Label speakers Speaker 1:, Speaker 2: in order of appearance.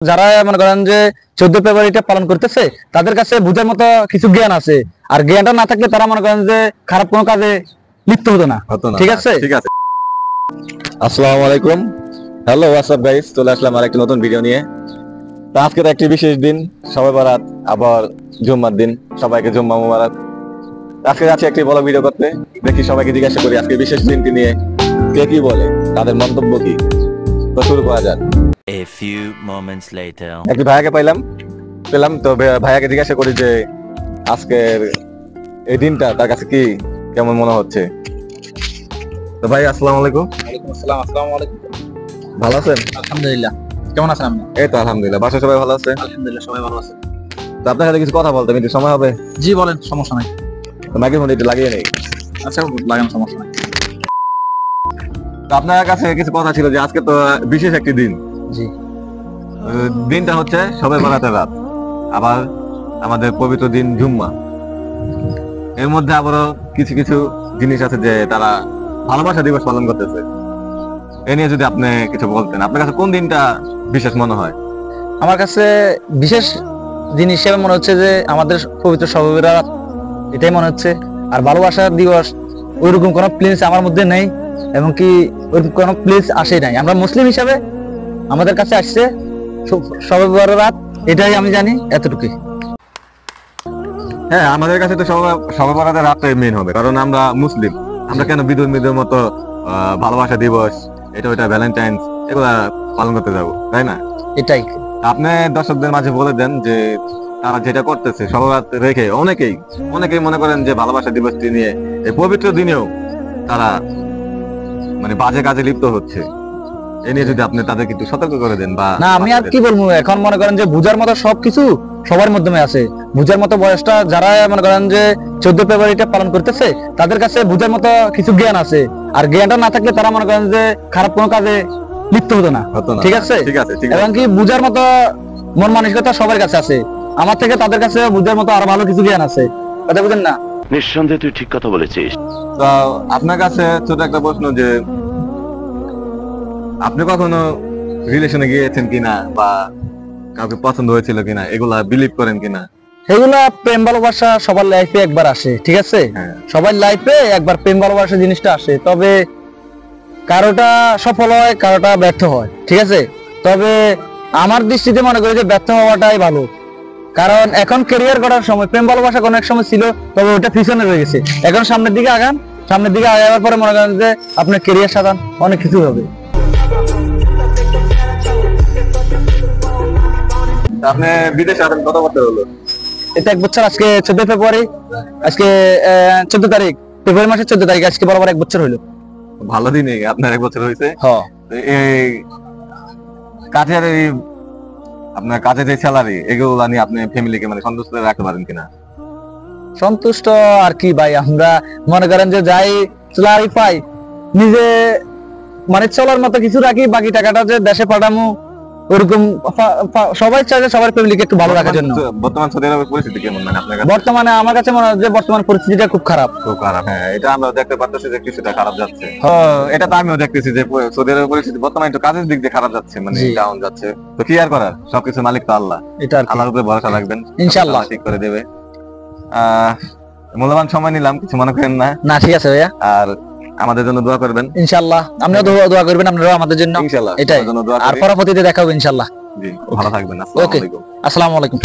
Speaker 1: যারা মনে করেন যে 14 ফেব্রুয়ারিটা পালন করতেছে তাদের কাছে বুঝার মতো কিছু জ্ঞান আছে, আর জ্ঞানটা না থাকলে তারা মনে করেন যে খারাপ কোনো কাজে লিপ্ত হতো না। ঠিক আছে।
Speaker 2: আসসালামু আলাইকুম, হ্যালো হোয়াটসঅ্যাপ গাইস, চলে আসলাম আরেকটি নতুন ভিডিও নিয়ে। তো আজকের একটি বিশেষ দিন, শবে বরাত, আবার জুম্মার দিন। সবাইকে জুম্মা মুবারক। আজকে যাচ্ছি একটি বড় ভিডিও করতে, দেখি সবাইকে জিজ্ঞাসা করি আজকে বিশেষ দিনটি নিয়ে কে কি বলে, তাদের মন্তব্য কি। তো শুরু করা যাক।
Speaker 3: A few moments later.
Speaker 2: একটি ভাইয়াকে পেলাম তো ভাইয়াকে জিজ্ঞাসা করি যে আজকের এই দিনটা তার কাছে কি কেমন মনে হচ্ছে। তো ভাই আসসালামু আলাইকুম।
Speaker 1: ওয়ালাইকুম আসসালাম। আসসালামু আলাইকুম।
Speaker 2: ভালো আছেন?
Speaker 1: আলহামদুলিল্লাহ। কেমন আছেন আপনি?
Speaker 2: এই তো আলহামদুলিল্লাহ, বাসায় সবাই ভালো আছে?
Speaker 1: আলহামদুলিল্লাহ সবাই ভালো আছে।
Speaker 2: তো আপনার সাথে কিছু কথা বলতে একটু সময় হবে?
Speaker 1: জি বলেন, সমস্যা নাই।
Speaker 2: তো মাইক্রোফোন একটু লাগিয়ে নেই।
Speaker 1: আচ্ছা লাগানো, সমস্যা নাই।
Speaker 2: তো আপনার কাছে কিছু কথা ছিল যে আজকে তো বিশেষ একটি দিন।
Speaker 1: জি।
Speaker 2: দিনটা হচ্ছে শবে বরাতের রাত, আবার আমাদের পবিত্র দিন জুম্মা। এর মধ্যে আবারও কিছু কিছু জিনিস আছে যে তারা ভালোবাসা দিবস পালন করতেছে। এ নিয়ে যদি আপনি কিছু বলতেন, আপনার কাছে কোন দিনটা বিশেষ মনে হয়?
Speaker 1: আমার কাছে বিশেষ দিন হিসেবে মনে হচ্ছে যে আমাদের পবিত্র শবে বরাত, এটাই মনে হচ্ছে। আর ভালোবাসার দিবস ওইরকম কোনো প্লেস আমার মধ্যে নেই, এবং কি ওইরকম কোনো প্লেস আসে নাই। আমরা মুসলিম হিসাবে আমাদের কাছে আসছে শবে বরাত, এটাই আমি জানি, এতটুকুই।
Speaker 2: হ্যাঁ, আমাদের কাছে তো শবে বরাতের রাতটাই মেইন হবে, কারণ আমরা মুসলিম। আমরা কেন বিধর্মীদের মতো ভালোবাসা দিবস, এটা ওইটা ভ্যালেন্টাইন্স এগুলা পালন করতে যাবো, তাই না?
Speaker 1: এটাই
Speaker 2: আপনি দর্শকদের মাঝে বলে দেন যে তারা যেটা করতেছে শবে বরাত রেখে অনেকেই মনে করেন যে ভালোবাসা দিবসটি নিয়ে এই পবিত্র দিনেও তারা মানে বাজে কাজে লিপ্ত হচ্ছে। এ নিয়ে যদি আপনি তাদেরকে একটু সতর্ক করে দেন। বা
Speaker 1: না, আমি আর কি বলবো, এখন মনে করেন যে বুঝার মতো সবকিছু সবার মাধ্যমে আছে। বুঝার মতো বয়সটা যারা মনে করেন যে 14 ফেব্রুয়ারিটা পালন করতেছে তাদের কাছে বুঝার মতো কিছু জ্ঞান আছে, আর জ্ঞানটা না থাকলে তারা মনে করেন যে খারাপ কোনো কাজে লিপ্ত হতো না। ঠিক আছে। এবং কি বুঝার মতো মন মানসিকতা সবার কাছে আছে, আমার থেকে তাদের কাছে বুঝার মতো আরো ভালো কিছু জ্ঞান আছে। কথা বুঝেন না?
Speaker 3: নিঃসন্দেহে তুই ঠিক কথা বলেছিস।
Speaker 2: তো আপনার কাছে ছোট একটা প্রশ্ন, যে আপনি কখনো রিলেশনে গিয়েছেন কিনা, বা কাউকে পছন্দ হয়েছিল কিনা, এগুলা বিলিভ করেন কিনা?
Speaker 1: এগুলা প্রেম ভালোবাসা সবার লাইফে একবার আসে, ঠিক আছে। সবার লাইফে একবার প্রেম ভালোবাসা জিনিসটা আসে, তবে কারোটা সফল হয়, কারোটা ব্যর্থ হয়, ঠিক আছে। তবে আমার দৃষ্টিতে মনে করি যে ব্যর্থ হওয়াটাই ভালো, কারণ এখন ক্যারিয়ার করার সময়। প্রেম ভালোবাসা কোনো এক সময় ছিল, তবে ওটা পিছনে রয়ে গেছে। এখন সামনের দিকে আগান, সামনের দিকে আগাবার পরে মনে করেন যে আপনার ক্যারিয়ার সাধান অনেক কিছু হবে।
Speaker 2: আপনি বিদেশে আছেন কত বছর হলো?
Speaker 1: এটা 1 বছর। আজকে 14 ফেব্রুয়ারি, আজকে 14 তারিখ, ফেব্রুয়ারি মাসের 14 তারিখ, আজকে বরাবর 1 বছর হইলো।
Speaker 2: ভালো দিনে আপনার 1 বছর হয়েছে।
Speaker 1: হ্যাঁ।
Speaker 2: এই কাজের আপনার কাজের যে স্যালারি, এগুলা নিয়ে আপনি ফ্যামিলিকে মানে সন্তুষ্ট রাখতে পারেন কিনা?
Speaker 1: সন্তুষ্ট আর কি ভাই, আমরা মনে করেন যে যাই স্যালারি পাই, নিজে মানে চলার মতো কিছু রাখি, বাকি টাকাটা যে দেশে পাঠামু ওরকম সবাই চায় যে সবার ফ্যামিলিকে একটু ভালো রাখার জন্য।
Speaker 2: বর্তমান সৌদি আরবের পরিস্থিতি কেমন মানে আপনার কাছে?
Speaker 1: বর্তমানে আমার কাছে মনে হয় যে বর্তমান পরিস্থিতিটা খুব খারাপ।
Speaker 2: হ্যাঁ, এটা আমরা দেখতে পাচ্ছি যে কিছুটা খারাপ যাচ্ছে। এটা তো আমিও দেখতেছি যে সৌদি আরবের পরিস্থিতি বর্তমানে একটু কাজের দিক দিয়ে খারাপ যাচ্ছে, মানে ডাউন যাচ্ছে। তো কি আর করার, সবকিছু মালিক তো আল্লাহ।
Speaker 1: এটা
Speaker 2: আল্লাহর উপরে ভরসা রাখবেন,
Speaker 1: ইনশাআল্লাহ
Speaker 2: ঠিক করে দেবে। মূল্যবান সময় নিলাম, কিছু মনে করেন না?
Speaker 1: না, ঠিক আছে ভাইয়া।
Speaker 2: আর আমাদের জন্য দোয়া করবেন
Speaker 1: ইনশাআল্লাহ। আপনিও দোয়া করবেন, আপনারাও আমাদের জন্য।
Speaker 2: ইনশাআল্লাহ।
Speaker 1: এটাই। আর পরবর্তীতে দেখা হবে ইনশাআল্লাহ।
Speaker 2: জি, ভালো থাকবেন।
Speaker 1: ওকে, আসসালামু আলাইকুম।